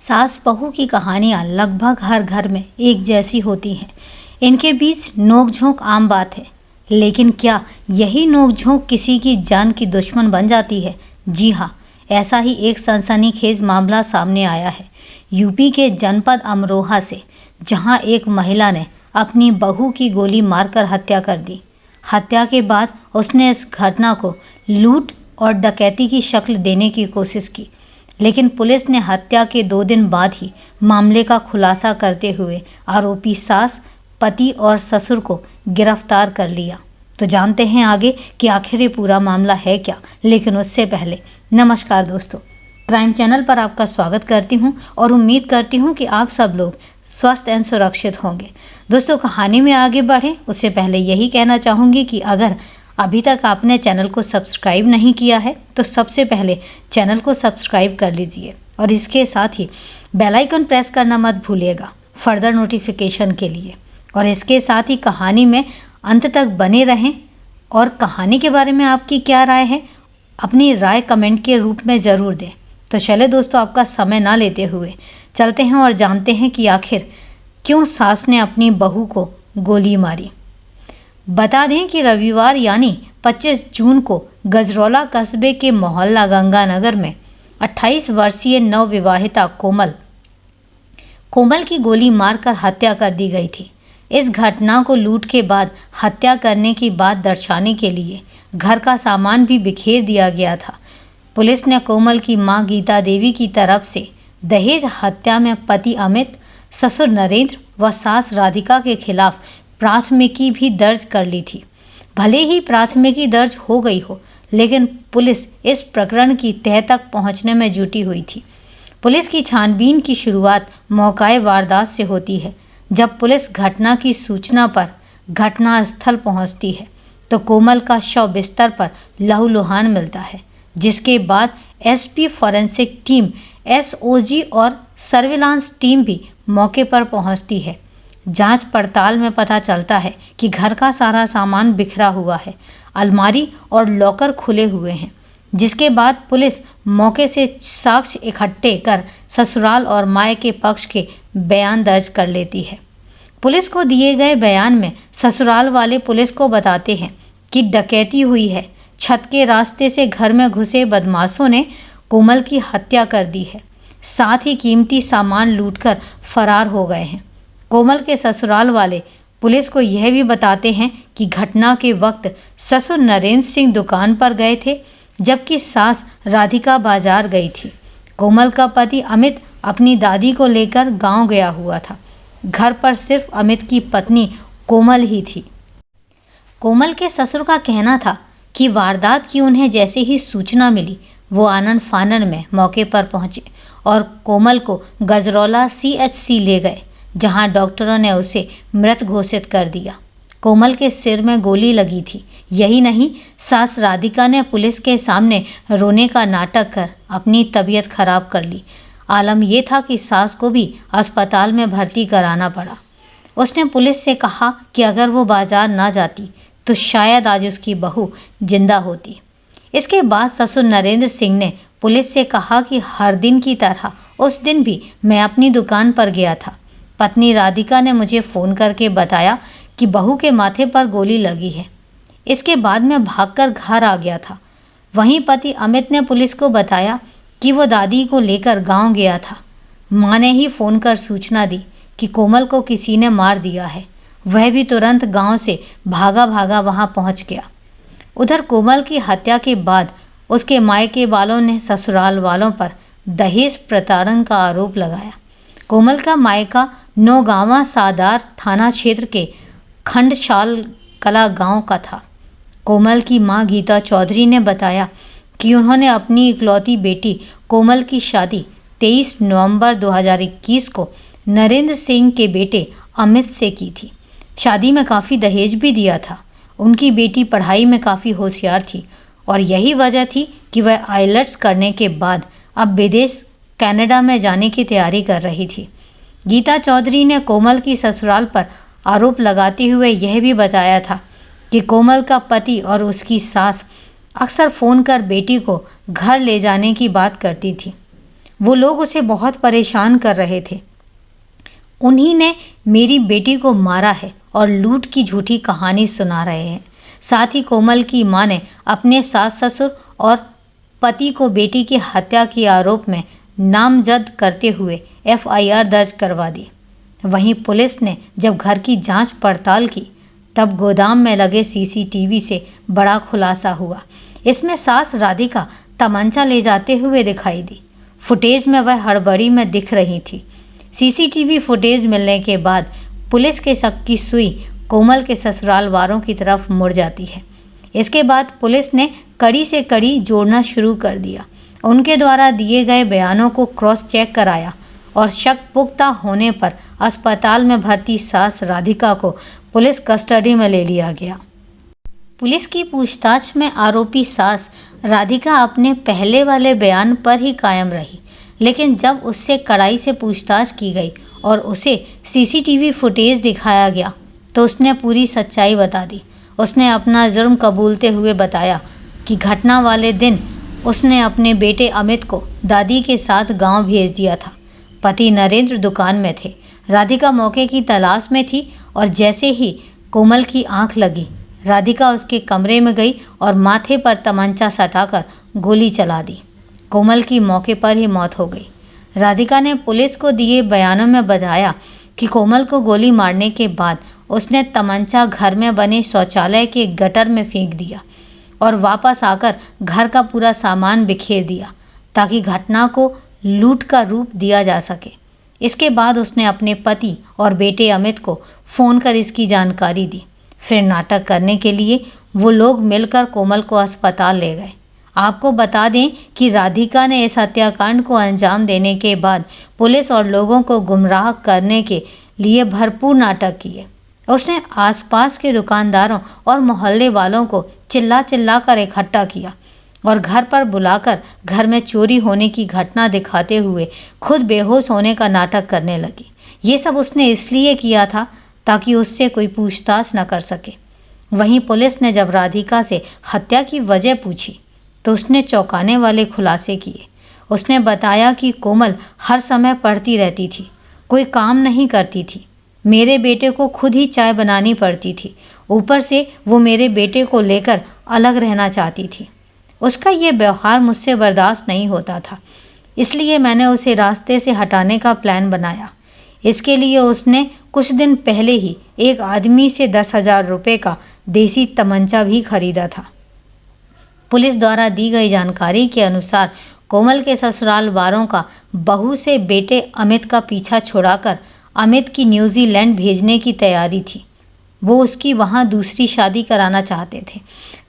सास बहू की कहानियाँ लगभग हर घर में एक जैसी होती हैं। इनके बीच नोक-झोंक आम बात है। लेकिन क्या यही नोक-झोंक किसी की जान की दुश्मन बन जाती है? जी हाँ, ऐसा ही एक सनसनीखेज मामला सामने आया है यूपी के जनपद अमरोहा से, जहां एक महिला ने अपनी बहू की गोली मारकर हत्या कर दी। हत्या के बाद उसने इस घटना को लूट और डकैती की शक्ल देने की कोशिश की, लेकिन पुलिस ने हत्या के 2 दिन बाद ही मामले का खुलासा करते हुए आरोपी सास, पति और ससुर को गिरफ्तार कर लिया। तो जानते हैं आगे कि आखिर ये पूरा मामला है क्या। लेकिन उससे पहले नमस्कार दोस्तों, क्राइम चैनल पर आपका स्वागत करती हूं और उम्मीद करती हूं कि आप सब लोग स्वस्थ एवं सुरक्षित होंगे। दोस्तों, कहानी में आगे बढ़ें उससे पहले यही कहना चाहूँगी कि अगर अभी तक आपने चैनल को सब्सक्राइब नहीं किया है तो सबसे पहले चैनल को सब्सक्राइब कर लीजिए और इसके साथ ही बेल आइकन प्रेस करना मत भूलिएगा फर्दर नोटिफिकेशन के लिए। और इसके साथ ही कहानी में अंत तक बने रहें और कहानी के बारे में आपकी क्या राय है, अपनी राय कमेंट के रूप में ज़रूर दें। तो चले दोस्तों, आपका समय ना लेते हुए चलते हैं और जानते हैं कि आखिर क्यों सास ने अपनी बहू को गोली मारी। बता दें कि रविवार यानी 25 जून को गजरौला कस्बे के मोहल्ला गंगानगर में 28 वर्षीय नवविवाहिता कोमल की गोली मारकर हत्या कर दी गई थी। इस घटना को लूट के बाद हत्या करने की बात दर्शाने के लिए घर का सामान भी बिखेर दिया गया था। पुलिस ने कोमल की मां गीता देवी की तरफ से दहेज हत्या में पति अमित, ससुर नरेंद्र व सास राधिका के खिलाफ प्राथमिकी भी दर्ज कर ली थी। भले ही प्राथमिकी दर्ज हो गई हो, लेकिन पुलिस इस प्रकरण की तह तक पहुंचने में जुटी हुई थी। पुलिस की छानबीन की शुरुआत मौकाए वारदात से होती है। जब पुलिस घटना की सूचना पर घटनास्थल पहुंचती है तो कोमल का शव बिस्तर पर लहूलुहान मिलता है, जिसके बाद एसपी फॉरेंसिक टीम, एसओजी और सर्विलांस टीम भी मौके पर पहुंचती है। जांच पड़ताल में पता चलता है कि घर का सारा सामान बिखरा हुआ है, अलमारी और लॉकर खुले हुए हैं, जिसके बाद पुलिस मौके से साक्ष्य इकट्ठे कर ससुराल और मायके पक्ष के बयान दर्ज कर लेती है। पुलिस को दिए गए बयान में ससुराल वाले पुलिस को बताते हैं कि डकैती हुई है, छत के रास्ते से घर में घुसे बदमाशों ने कोमल की हत्या कर दी है, साथ ही कीमती सामान लूटकर फरार हो गए हैं। कोमल के ससुराल वाले पुलिस को यह भी बताते हैं कि घटना के वक्त ससुर नरेंद्र सिंह दुकान पर गए थे, जबकि सास राधिका बाजार गई थी। कोमल का पति अमित अपनी दादी को लेकर गांव गया हुआ था। घर पर सिर्फ अमित की पत्नी कोमल ही थी। कोमल के ससुर का कहना था कि वारदात की उन्हें जैसे ही सूचना मिली, वो आनन फानन में मौके पर पहुंचे और कोमल को गजरौला सीएचसी ले गए, जहां डॉक्टरों ने उसे मृत घोषित कर दिया। कोमल के सिर में गोली लगी थी। यही नहीं, सास राधिका ने पुलिस के सामने रोने का नाटक कर अपनी तबीयत खराब कर ली। आलम यह था कि सास को भी अस्पताल में भर्ती कराना पड़ा। उसने पुलिस से कहा कि अगर वो बाजार ना जाती तो शायद आज उसकी बहू जिंदा होती। इसके बाद ससुर नरेंद्र सिंह ने पुलिस से कहा कि हर दिन की तरह उस दिन भी मैं अपनी दुकान पर गया था। पत्नी राधिका ने मुझे फ़ोन करके बताया कि बहू के माथे पर गोली लगी है। इसके बाद मैं भागकर घर आ गया था। वहीं पति अमित ने पुलिस को बताया कि वो दादी को लेकर गांव गया था। मां ने ही फ़ोन कर सूचना दी कि कोमल को किसी ने मार दिया है। वह भी तुरंत गांव से भागा भागा वहां पहुंच गया। उधर कोमल की हत्या के बाद उसके मायके वालों ने ससुराल वालों पर दहेज प्रताड़न का आरोप लगाया। कोमल का मायका नौगांवा सादार थाना क्षेत्र के खंडशाल कला गांव का था। कोमल की मां गीता चौधरी ने बताया कि उन्होंने अपनी इकलौती बेटी कोमल की शादी 23 नवंबर 2021 को नरेंद्र सिंह के बेटे अमित से की थी। शादी में काफ़ी दहेज भी दिया था। उनकी बेटी पढ़ाई में काफ़ी होशियार थी और यही वजह थी कि वह आइलेट्स करने के बाद अब विदेश कनाडा में जाने की तैयारी कर रही थी। गीता चौधरी ने कोमल की ससुराल पर आरोप लगाते हुए यह भी बताया था कि कोमल का पति और उसकी सास अक्सर फ़ोन कर बेटी को घर ले जाने की बात करती थी। वो लोग उसे बहुत परेशान कर रहे थे। उन्हीं ने मेरी बेटी को मारा है और लूट की झूठी कहानी सुना रहे हैं। साथ ही कोमल की मां ने अपने सास ससुर और पति को बेटी की हत्या के आरोप में नामजद करते हुए FIR दर्ज करवा दी। वहीं पुलिस ने जब घर की जांच पड़ताल की तब गोदाम में लगे CCTV से बड़ा खुलासा हुआ। इसमें सास राधिका तमंचा ले जाते हुए दिखाई दी। फुटेज में वह हड़बड़ी में दिख रही थी। CCTV फुटेज मिलने के बाद पुलिस के शक की सुई कोमल के ससुराल वालों की तरफ मुड़ जाती है। इसके बाद पुलिस ने कड़ी से कड़ी जोड़ना शुरू कर दिया। उनके द्वारा दिए गए बयानों को क्रॉस चेक कराया और शक पुख्ता होने पर अस्पताल में भर्ती सास राधिका को पुलिस कस्टडी में ले लिया गया। पुलिस की पूछताछ में आरोपी सास राधिका अपने पहले वाले बयान पर ही कायम रही, लेकिन जब उससे कड़ाई से पूछताछ की गई और उसे CCTV फुटेज दिखाया गया तो उसने पूरी सच्चाई बता दी। उसने अपना जुर्म कबूलते हुए बताया कि घटना वाले दिन उसने अपने बेटे अमित को दादी के साथ गांव भेज दिया था। पति नरेंद्र दुकान में थे। राधिका मौके की तलाश में थी और जैसे ही कोमल की आंख लगी, राधिका उसके कमरे में गई और माथे पर तमंचा सटाकर गोली चला दी। कोमल की मौके पर ही मौत हो गई। राधिका ने पुलिस को दिए बयानों में बताया कि कोमल को गोली मारने के बाद उसने तमंचा घर में बने शौचालय के गटर में फेंक दिया और वापस आकर घर का पूरा सामान बिखेर दिया ताकि घटना को लूट का रूप दिया जा सके। इसके बाद उसने अपने पति और बेटे अमित को फ़ोन कर इसकी जानकारी दी। फिर नाटक करने के लिए वो लोग मिलकर कोमल को अस्पताल ले गए। आपको बता दें कि राधिका ने इस हत्याकांड को अंजाम देने के बाद पुलिस और लोगों को गुमराह करने के लिए भरपूर नाटक किए। उसने आसपास के दुकानदारों और मोहल्ले वालों को चिल्ला चिल्ला कर इकट्ठा किया और घर पर बुलाकर घर में चोरी होने की घटना दिखाते हुए खुद बेहोश होने का नाटक करने लगी। ये सब उसने इसलिए किया था ताकि उससे कोई पूछताछ न कर सके। वहीं पुलिस ने जब राधिका से हत्या की वजह पूछी तो उसने चौंकाने वाले खुलासे किए। उसने बताया कि कोमल हर समय पढ़ती रहती थी, कोई काम नहीं करती थी। मेरे बेटे को खुद ही चाय बनानी पड़ती थी। ऊपर से वो मेरे बेटे को लेकर अलग रहना चाहती थी। उसका ये व्यवहार मुझसे बर्दाश्त नहीं होता था, इसलिए मैंने उसे रास्ते से हटाने का प्लान बनाया। इसके लिए उसने कुछ दिन पहले ही एक आदमी से 10,000 रुपये का देसी तमंचा भी खरीदा था। पुलिस द्वारा दी गई जानकारी के अनुसार कोमल के ससुराल वालों का बहू से बेटे अमित का पीछा छुड़ाकर अमित की न्यूजीलैंड भेजने की तैयारी थी। वो उसकी वहाँ दूसरी शादी कराना चाहते थे।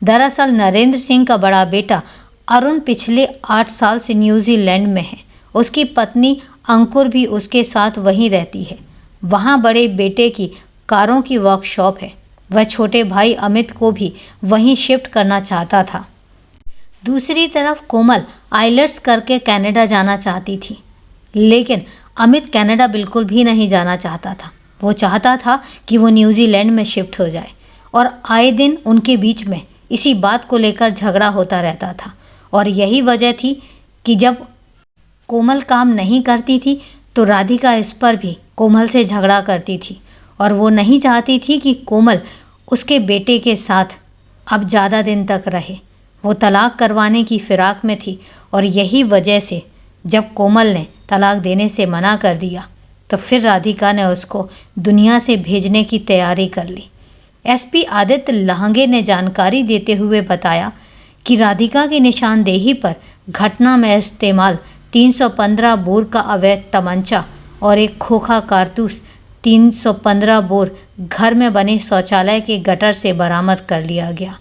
दरअसल नरेंद्र सिंह का बड़ा बेटा अरुण पिछले 8 साल से न्यूजीलैंड में है। उसकी पत्नी अंकुर भी उसके साथ वहीं रहती है। वहाँ बड़े बेटे की कारों की वर्कशॉप है। वह छोटे भाई अमित को भी वहीं शिफ्ट करना चाहता था। दूसरी तरफ कोमल आइलेट्स करके कनाडा जाना चाहती थी, लेकिन अमित कनाडा बिल्कुल भी नहीं जाना चाहता था। वो चाहता था कि वो न्यूजीलैंड में शिफ्ट हो जाए और आए दिन उनके बीच में इसी बात को लेकर झगड़ा होता रहता था। और यही वजह थी कि जब कोमल काम नहीं करती थी तो राधिका इस पर भी कोमल से झगड़ा करती थी और वो नहीं चाहती थी कि कोमल उसके बेटे के साथ अब ज़्यादा दिन तक रहे। वो तलाक करवाने की फिराक में थी और यही वजह से जब कोमल ने तलाक देने से मना कर दिया तो फिर राधिका ने उसको दुनिया से भेजने की तैयारी कर ली। SP आदित्य लहंगे ने जानकारी देते हुए बताया कि राधिका की निशानदेही पर घटना में इस्तेमाल 315 बोर का अवैध तमंचा और एक खोखा कारतूस 315 बोर घर में बने शौचालय के गटर से बरामद कर लिया गया।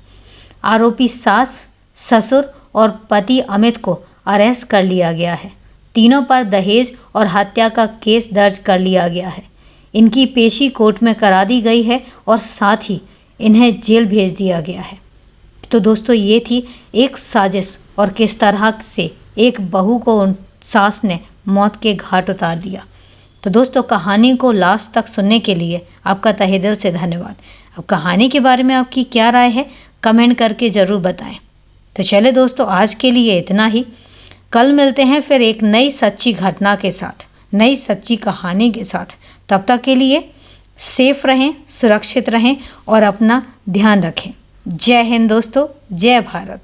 आरोपी सास, ससुर और पति अमित को अरेस्ट कर लिया गया है। तीनों पर दहेज और हत्या का केस दर्ज कर लिया गया है। इनकी पेशी कोर्ट में करा दी गई है और साथ ही इन्हें जेल भेज दिया गया है। तो दोस्तों, ये थी एक साजिश और किस तरह से एक बहू को सास ने मौत के घाट उतार दिया। तो दोस्तों, कहानी को लास्ट तक सुनने के लिए आपका तहे दिल से धन्यवाद। अब कहानी के बारे में आपकी क्या राय है, कमेंट करके ज़रूर बताएं। तो चले दोस्तों, आज के लिए इतना ही। कल मिलते हैं फिर एक नई सच्ची घटना के साथ, नई सच्ची कहानी के साथ। तब तक के लिए सेफ रहें, सुरक्षित रहें और अपना ध्यान रखें। जय हिंद दोस्तों, जय भारत।